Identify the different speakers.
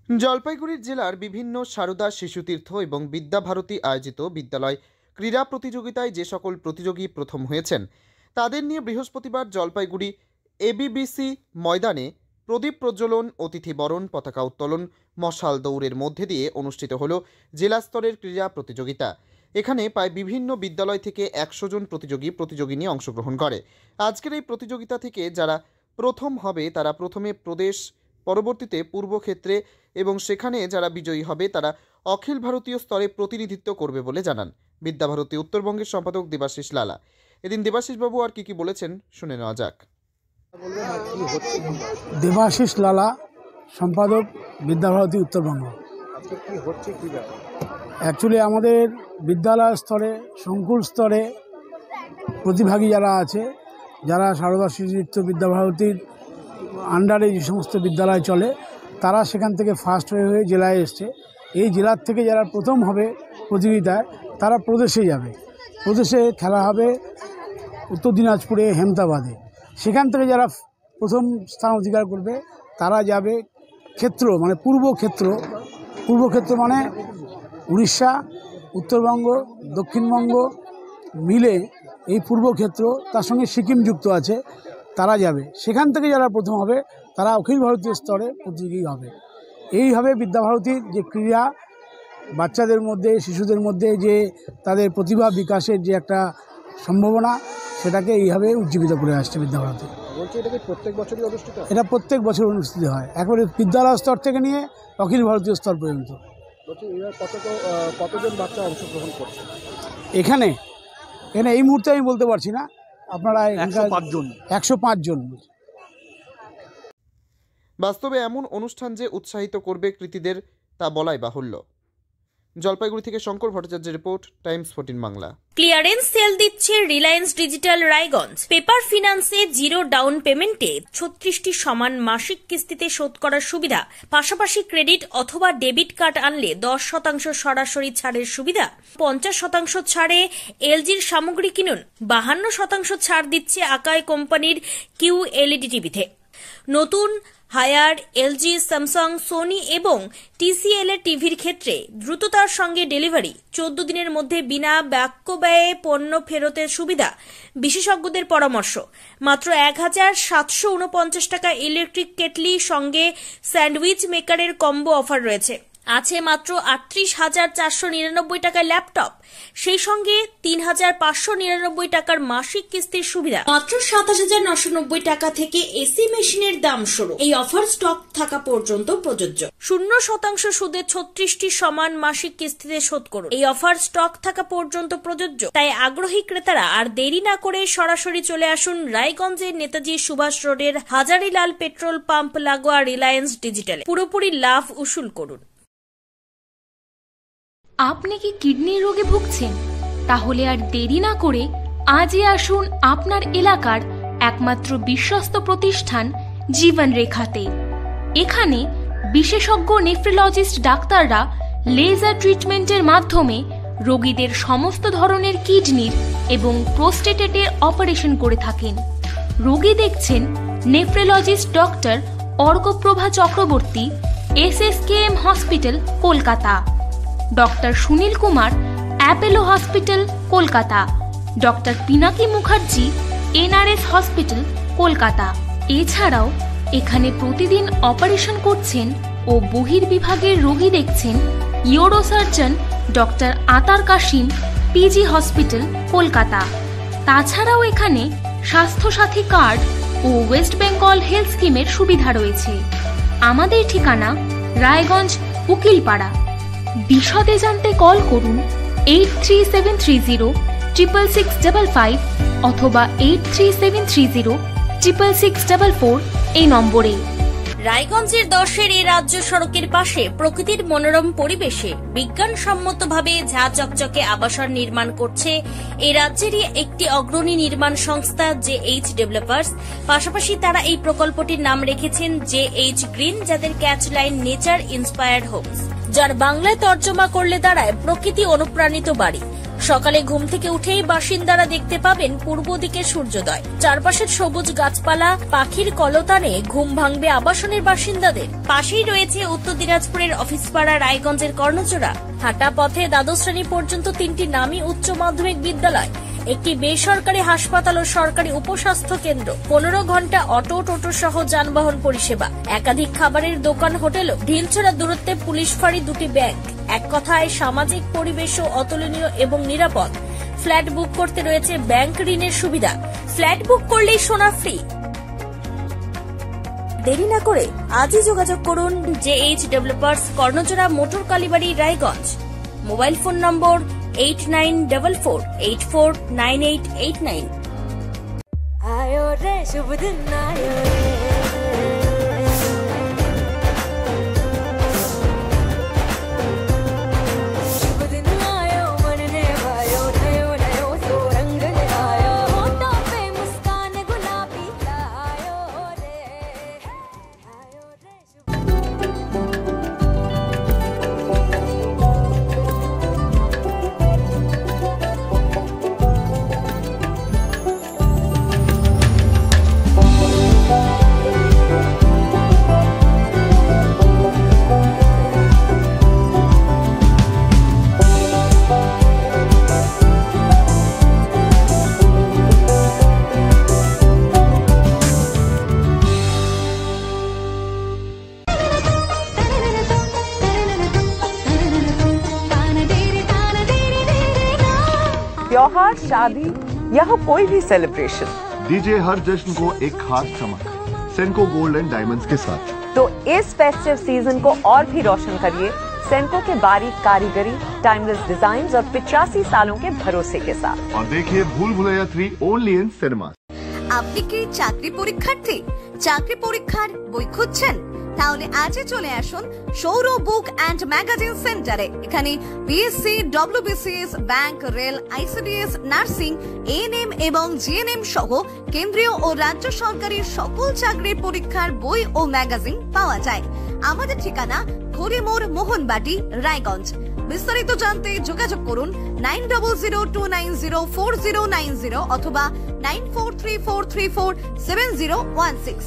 Speaker 1: জলপাইগুড়ি জেলার বিভিন্ন সারদা শিশুতীর্থ এবং বিদ্যাভারতী আয়োজিত বিদ্যালয় ক্রীড়া প্রতিযোগিতায় যে সকল প্রতিযোগী প্রথম হয়েছেন তাদের নিয়ে বৃহস্পতিবার জলপাইগুড়ি এবিবিসি ময়দানে প্রদীপ প্রজ্বলন, অতিথি বরণ, পতাকা উত্তোলন, মশাল দৌড়ের মধ্যে দিয়ে অনুষ্ঠিত হল জেলা স্তরের ক্রীড়া প্রতিযোগিতা। এখানে প্রায় বিভিন্ন বিদ্যালয় থেকে 100 জন প্রতিযোগী নিয়ে অংশগ্রহণ করে। আজকের এই প্রতিযোগিতা থেকে যারা প্রথম হবে তারা প্রথমে প্রদেশ, পরবর্তীতে পূর্ব ক্ষেত্রে এবং সেখানে যারা বিজয়ী হবে তারা অখিল ভারতীয় স্তরে প্রতিনিধিত্ব করবে বলে জানান বিদ্যাভারতী উত্তরবঙ্গের সম্পাদক দেবাশিস লালা। এদিন দেবাশিস বাবু আর কি বলেছেন শুনে নেওয়া যাক।
Speaker 2: দেবাশিস লালা, সম্পাদক বিদ্যাভারতী উত্তরবঙ্গ। অ্যাকচুয়ালি আমাদের বিদ্যালয় স্তরে, সংকুল স্তরে প্রতিভাগী যারা আছে, যারা সারদা শিশুতীর্থ বিদ্যাভারতীর আন্ডারে যে সমস্ত বিদ্যালয় চলে, তারা সেখান থেকে ফার্স্ট হয়ে জেলায় এসছে। এই জেলার থেকে যারা প্রথম হবে প্রতিযোগিতায় তারা প্রদেশে যাবে। প্রদেশে খেলা হবে উত্তর দিনাজপুরে, হেমতাবাদে। সেখান থেকে যারা প্রথম স্থান অধিকার করবে তারা যাবে ক্ষেত্র, মানে পূর্ব ক্ষেত্র মানে উড়িষ্যা, উত্তরবঙ্গ, দক্ষিণবঙ্গ মিলে এই পূর্ব ক্ষেত্র, তার সঙ্গে সিকিম যুক্ত আছে, তারা যাবে। সেখান থেকে যারা প্রথম হবে তারা অখিল ভারতীয় স্তরে প্রতিযোগী হবে। এইভাবে বিদ্যাভারতীর যে ক্রীড়া, বাচ্চাদের মধ্যে, শিশুদের মধ্যে যে তাদের প্রতিভা বিকাশের যে একটা সম্ভাবনা, সেটাকে এইভাবে উজ্জীবিত করে আসছে বিদ্যাভারতী। এটা প্রত্যেক বছর অনুষ্ঠিত হয়, একবারে বিদ্যালয় স্তর থেকে নিয়ে অখিল ভারতীয় স্তর পর্যন্ত।
Speaker 3: কতজন বাচ্চা অংশগ্রহণ করছে
Speaker 2: এখানে এই মুহূর্তে আমি বলতে পারছি না। আপনারা 105 জন।
Speaker 1: বাস্তবে এমন অনুষ্ঠান যে উৎসাহিত করবে কৃতীদের তা বলাই বাহুল্য। জলপাইগুড়ি থেকে শঙ্কর ভট্টাচার্যের report, Times 14 Bangla.
Speaker 4: Clearance sale দিচ্ছে রিলায়েন্স ডিজিটাল রায়গঞ্জ। পেপার ফিন্যান্সে 0 ডাউন পেমেন্টে 36টি সমান মাসিক কিস্তিতে শোধ করার সুবিধা, পাশাপাশি ক্রেডিট অথবা ডেবিট কার্ড আনলে 10% সরাসরি ছাড়ের সুবিধা, 50% ছাড়ে এলজির সামগ্রী কিনুন, 52% ছাড় দিচ্ছে আকাই কোম্পানির QLED টিভিতে। নতুন হায়ার এলজি, স্যামসাং, সোনি এবং TCL এর টিভির ক্ষেত্রে দ্রুততার সঙ্গে ডেলিভারি, 14 দিনের মধ্যে বিনা বাক্য ব্যয়ে পণ্য ফেরতের সুবিধা, বিশেষজ্ঞদের পরামর্শ। মাত্র 1749 টাকা ইলেকট্রিক কেটলি সঙ্গে স্যান্ডউইচ মেকারের কম্বো অফার রয়েছে। আছে মাত্র 38,499 টাকার ল্যাপটপ, সেই সঙ্গে 3,599 টাকার মাসিক কিস্তির সুবিধা। মাত্র 27,990 টাকা থেকে এসি মেশিনের দাম শুরু। এই অফার স্টক থাকা পর্যন্ত প্রযোজ্য। 0% সুদে 36টি সমান মাসিক কিস্তিতে শোধ করুন। এই অফার স্টক থাকা পর্যন্ত প্রযোজ্য। তাই আগ্রহী ক্রেতারা আর দেরি না করে সরাসরি চলে আসুন রায়গঞ্জের নেতাজি সুভাষ রোডের হাজারিলাল পেট্রোল পাম্প লাগোয়া রিলায়েন্স ডিজিটালে। পুরোপুরি লাভ উসুল করুন।
Speaker 5: আপনি কি কিডনি রোগে ভুগছেন? তাহলে আর দেরি না করে আজই আসুন আপনার এলাকার একমাত্র বিশ্বস্ত প্রতিষ্ঠান জীবন রেখাতে। এখানে বিশেষজ্ঞ নেফ্রোলজিস্ট ডাক্তাররা লেজার ট্রিটমেন্টের মাধ্যমে রোগীদের সমস্ত ধরনের কিডনির এবং প্রোস্টেটের অপারেশন করে থাকেন। রোগী দেখছেন nephrologist doctor Arkaprabha Chakraborty, SSKM hospital, Kolkata. Doctor Sunil Kumar, Apollo hospital, Kolkata. Doctor Pinaki Mukherjee, NRS hospital, Kolkata. এছাড়াও এখানে প্রতিদিন অপারেশন করছেন ও বহির্বিভাগের রোগী দেখছেন ইউরোসার্জন ডক্টর আতার কাশিম, PG হসপিটাল, কলকাতা। তাছাড়াও এখানে স্বাস্থ্যসাথী কার্ড ও ওয়েস্ট বেঙ্গল হেলথ স্কিমের সুবিধা রয়েছে। আমাদের ঠিকানা রায়গঞ্জ, উকিলপাড়া। বিশদে জানতে কল করুন 8373066655 অথবা 8373066644 এই নম্বরে।
Speaker 4: রায়গঞ্জের 10-এর এই রাজ্য সড়কের পাশে প্রকৃতির মনোরম পরিবেশে বিজ্ঞানসম্মতভাবে ঝা চকচকে আবাসন নির্মাণ করছে এই রাজ্যেরই একটি অগ্রণী নির্মাণ সংস্থা JH ডেভেলপার্স। পাশাপাশি তারা এই প্রকল্পটির নাম রেখেছেন JH গ্রিন, যাদের ক্যাচলাইন নেচার ইন্সপায়ার্ড হোমস, যার বাংলায় তর্জমা করলে দাঁড়ায় প্রকৃতি অনুপ্রাণিত বাড়ি। সকালে ঘুম থেকে উঠেই বাসিন্দারা দেখতে পাবেন পূর্ব দিকে সূর্যোদয়। চারপাশের সবুজ গাছপালা, পাখির কলতানে ঘুম ভাঙবে আবাসনের বাসিন্দাদের। পাশেই রয়েছে উত্তর দিনাজপুরের অফিসপাড়া রায়গঞ্জের কর্ণজোড়া। হাঁটা পথে দ্বাদশ শ্রেণী পর্যন্ত 3টি নামী উচ্চ মাধ্যমিক বিদ্যালয়, একটি বেসরকারি হাসপাতাল ও সরকারি উপস্বাস্থ্য কেন্দ্র, 15 ঘন্টা অটো, টোটো সহ যানবাহন পরিষেবা, একাধিক খাবারের দোকান, হোটেল, ঢিলছড়া দূরত্বে পুলিশ ফাঁড়ি, 2টি ব্যাংক। এক কথায় সামাজিক পরিবেশও অতুলনীয় এবং নিরাপদ। ফ্ল্যাট বুক করতে রয়েছে ব্যাংক ঋণের সুবিধা। ফ্ল্যাট বুক করলেই সোনা ফ্রি। দেরি না করে আজই যোগাযোগ করুন JH developers, Karnajora, motor Kalibari, Raiganj. Mobile phone number 8944849889।
Speaker 3: आयो रे शुभ दिन आयो रे, शुभ दिन आयो मन ने भायो, नयो नयो सो रंग ले आयो, होठों पे मुस्कान गुलाबी आयो रे, शुभ
Speaker 6: त्योहार, शादी या हो कोई भी सेलिब्रेशन,
Speaker 7: दीजिए हर जश्न को एक खास चमक सेंको गोल्ड एंड डायमंड्स के साथ।
Speaker 6: तो इस फेस्टिव सीजन को और भी रोशन करिए सेंको के बारीक कारीगरी, टाइमलेस डिजाइन और 85 सालों के भरोसे के साथ।
Speaker 7: और देखिए भूल भुलैया 3 ओनली इन सिनेमा।
Speaker 3: আপনি কি চাকরি পরীক্ষার্থী? চাকরি পরীক্ষার বই খুঁজছেন? তাহলে আজই চলে আসুন সৌর বুক অ্যান্ড ম্যাগাজিন সেন্টারে। এখানে BSc, WBCS, bank, rail, ICDS, nursing, ANM এবং জিএনএম সহ কেন্দ্রীয় ও রাজ্য সরকারি সকল চাকরির পরীক্ষার বই ও ম্যাগাজিন পাওয়া যায়। আমাদের ঠিকানা ঘড়িমোড়, মোহনবাটি, রায়গঞ্জ। বিস্তারিত জানতে যোগাযোগ করুন 9002904090 অথবা 9434347016।